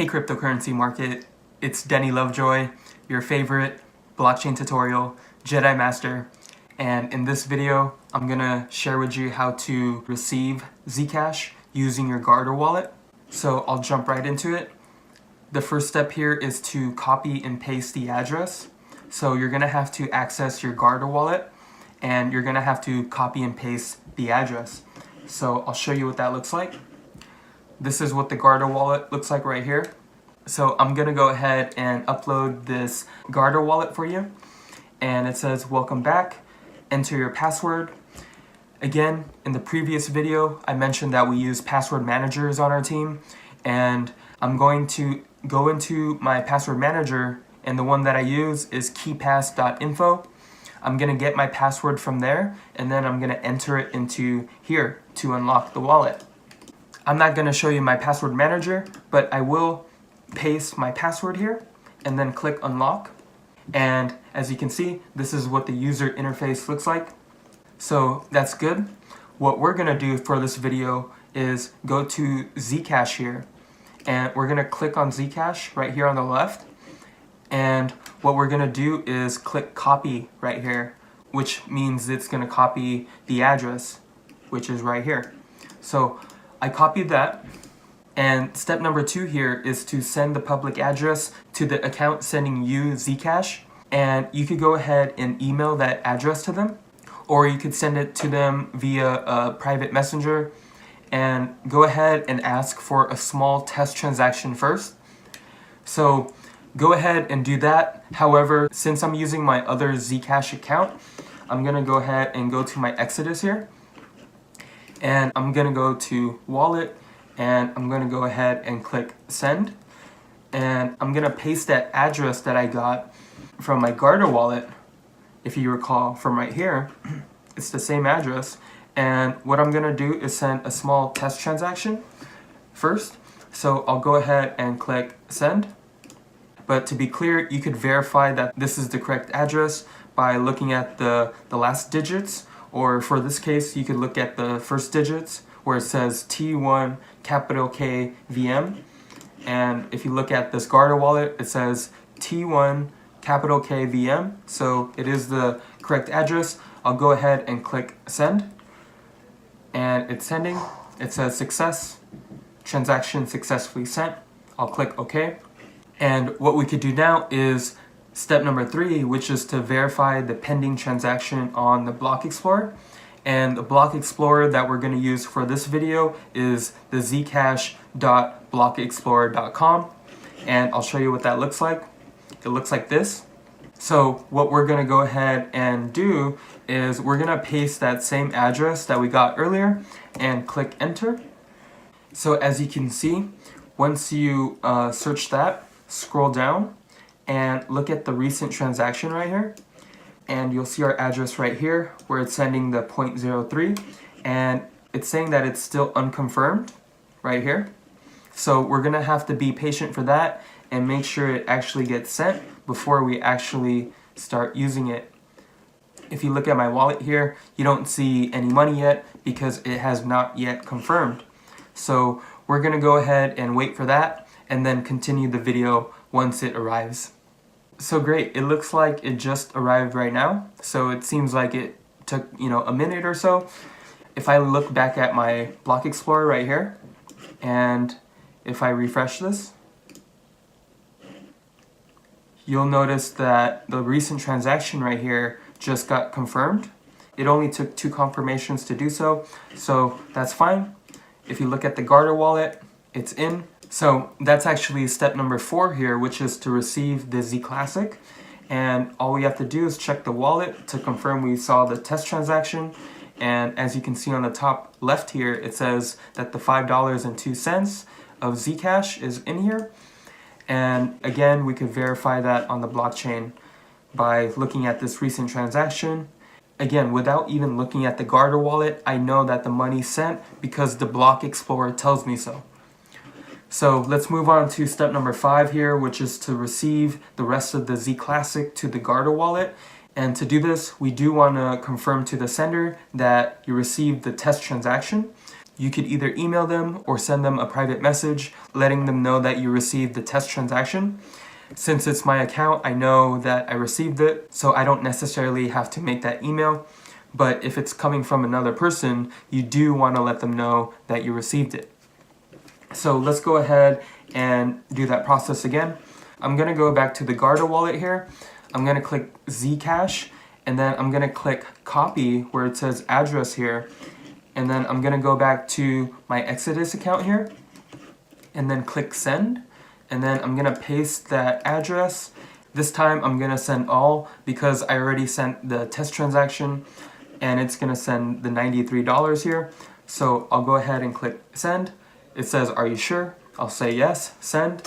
Hey cryptocurrency market, it's Denny Lovejoy, your favorite blockchain tutorial Jedi Master, and in this video I'm gonna share with you how to receive Zcash using your Guarda Wallet. So I'll jump right into it. The first step here is to copy and paste the address. So you're gonna have to access your Guarda Wallet and you're gonna have to copy and paste the address. So I'll show you what that looks like. This is what the Guarda Wallet looks like right here. So I'm gonna go ahead and upload this Guarda Wallet for you. And it says, welcome back, enter your password. Again, in the previous video, I mentioned that we use password managers on our team. And I'm going to go into my password manager, and the one that I use is keypass.info. I'm gonna get my password from there, and then I'm gonna enter it into here to unlock the wallet. I'm not going to show you my password manager, but I will paste my password here and then click unlock. And as you can see, this is what the user interface looks like. So that's good. What we're going to do for this video is go to Zcash here, and we're going to click on Zcash right here on the left. And what we're going to do is click copy right here, which means it's going to copy the address, which is right here. So I copied that, and step number 2 here is to send the public address to the account sending you Zcash, and you could go ahead and email that address to them, or you could send it to them via a private messenger, and go ahead and ask for a small test transaction first. So go ahead and do that. However, since I'm using my other Zcash account, I'm gonna go ahead and go to my Exodus here. And I'm gonna go to wallet, and I'm gonna go ahead and click send. And I'm gonna paste that address that I got from my Guarda Wallet. If you recall from right here, it's the same address. And what I'm gonna do is send a small test transaction first. So I'll go ahead and click send. But to be clear, you could verify that this is the correct address by looking at the last digits. Or for this case, you could look at the first digits where it says T1 capital K VM. And if you look at this Guarda Wallet, it says T1 capital K VM. So it is the correct address. I'll go ahead and click send. And it's sending. It says success. Transaction successfully sent. I'll click OK. And what we could do now is step number 3, which is to verify the pending transaction on the Block Explorer. And the Block Explorer that we're going to use for this video is the zcash.blockexplorer.com. And I'll show you what that looks like. It looks like this. So what we're going to go ahead and do is we're going to paste that same address that we got earlier and click enter. So as you can see, once you search that, scroll down, and look at the recent transaction right here, and you'll see our address right here where it's sending the 0.03, and it's saying that it's still unconfirmed right here. So we're gonna have to be patient for that and make sure it actually gets sent before we actually start using it. If you look at my wallet here, you don't see any money yet because it has not yet confirmed. So we're gonna go ahead and wait for that and then continue the video once it arrives. So great, it looks like it just arrived right now. So it seems like it took, a minute or so. If I look back at my Block Explorer right here, and if I refresh this, you'll notice that the recent transaction right here just got confirmed. It only took 2 confirmations to do so, so that's fine. If you look at the Guarda Wallet, it's in. So that's actually step number 4 here, which is to receive the Z Classic. And all we have to do is check the wallet to confirm we saw the test transaction. And as you can see on the top left here, it says that the $5.02 of Zcash is in here. And again, we could verify that on the blockchain by looking at this recent transaction. Again, without even looking at the Guarda Wallet, I know that the money's sent because the Block Explorer tells me so. So let's move on to step number 5 here, which is to receive the rest of the Z Classic to the Guarda Wallet. And to do this, we do want to confirm to the sender that you received the test transaction. You could either email them or send them a private message letting them know that you received the test transaction. Since it's my account, I know that I received it, so I don't necessarily have to make that email. But if it's coming from another person, you do want to let them know that you received it. So let's go ahead and do that process again. I'm going to go back to the Guarda Wallet here. I'm going to click Zcash, and then I'm going to click copy where it says address here. And then I'm going to go back to my Exodus account here, and then click send. And then I'm going to paste that address. This time I'm going to send all because I already sent the test transaction, and it's going to send the $93 here. So I'll go ahead and click send. It says, are you sure? I'll say yes, send.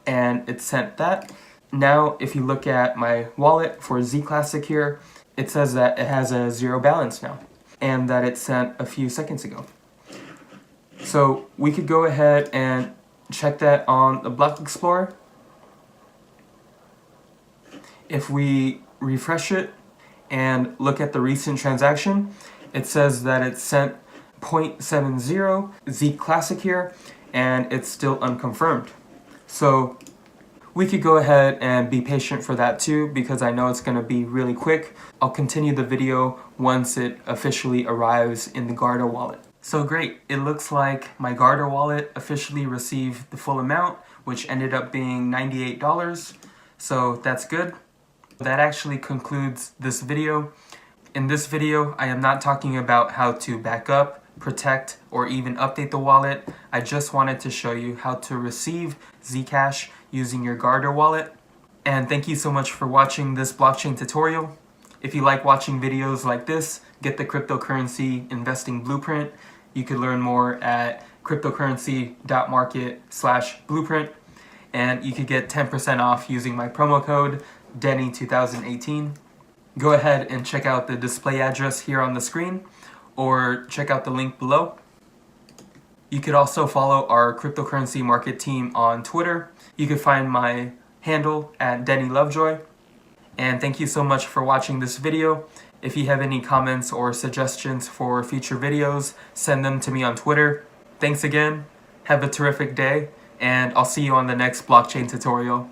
And it sent that. Now, if you look at my wallet for Z Classic here, it says that it has a 0 balance now and that it sent a few seconds ago. So we could go ahead and check that on the Block Explorer. If we refresh it and look at the recent transaction, it says that it sent 0.70 Z Classic here, and it's still unconfirmed. So we could go ahead and be patient for that too, because I know it's going to be really quick. I'll continue the video once it officially arrives in the Guarda Wallet. So great, it looks like my Guarda Wallet officially received the full amount, which ended up being $98. So that's good. That actually concludes this video. In this video, I am not talking about how to back up, protect, or even update the wallet. I just wanted to show you how to receive Zcash using your Guarda Wallet. And thank you so much for watching this blockchain tutorial. If you like watching videos like this, get the cryptocurrency investing blueprint. You can learn more at cryptocurrency.market/blueprint, and you could get 10% off using my promo code Denny2018. Go ahead and check out the display address here on the screen, or check out the link below. You could also follow our cryptocurrency market team on Twitter. You can find my handle at Denny Lovejoy. And thank you so much for watching this video. If you have any comments or suggestions for future videos, send them to me on Twitter. Thanks again, have a terrific day, and I'll see you on the next blockchain tutorial.